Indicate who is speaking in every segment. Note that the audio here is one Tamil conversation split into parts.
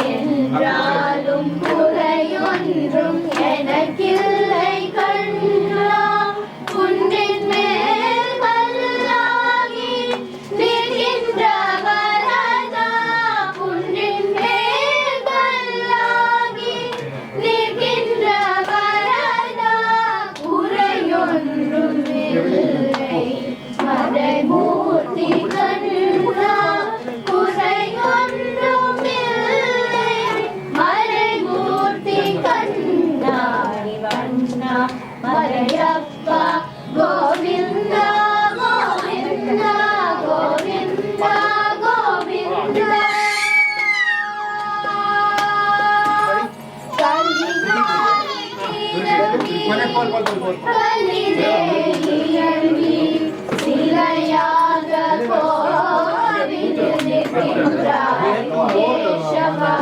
Speaker 1: என்றாலும் குறையொன்றும் எனக்கில்லை கண்ணா குன்றின் மேல் கல்லாகி நிற்கின்ற வரதா குன்றின் மேல் கல்லாகி நிற்கின்ற வரதா குறையொன்றும் இல்லை மறைமூர்த்தி கண்ணா குறையொன்றும் இல்லை மறைமூர்த்தி கண்ணா வண்ணா மறையப்பா கோவிந்தா கோவிந்தா கோவிந்தா கோவிந்தா சிலையாக கோவிந்து நிற்கின்றாய் கேசவா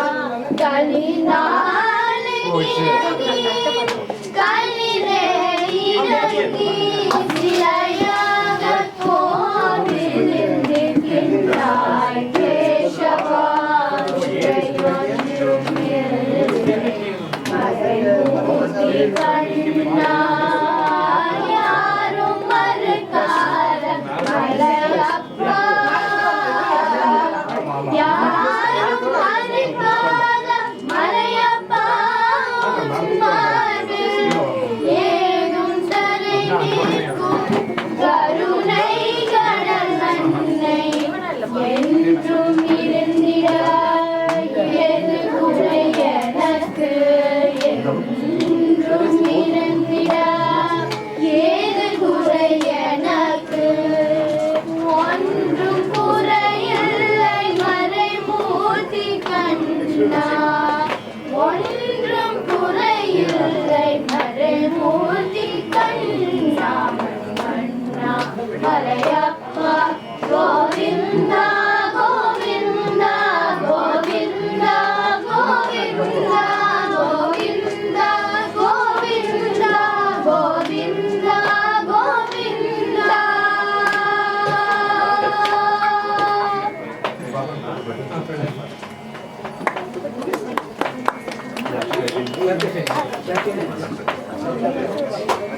Speaker 1: கலினாலே கலிலே இறங்கி சிலையாக கோவிந்து நிற்கின்றாய் கேசவா சிலையொன்றும் இல்லை மறைமூர்த்தி கண்ணா யாரும் மறுக்காத மலையப்பா யாரும் மறுக்காத மலையப்பா மாறு ஏதும் தலை நிற்கும் கருணை கடல் மன்னை என்றும் இருந்திட எது குறை எனக்கு என்றும் இருந்திட ஏது குறை எனக்கு ஒன்றும் குறையில்லை மறைமூர்த்தி கண்ணா ஒன்றும் குறையில்லை மறைமூர்த்தி கண்ணா கண்ணா மலையப்பா கோவிந்தா கோவிந்தா கோவிந்தா கோவிந்தா கோவிந்தா கோவிந்தா கோவிந்தா கோவிந்தா
Speaker 2: Gracias.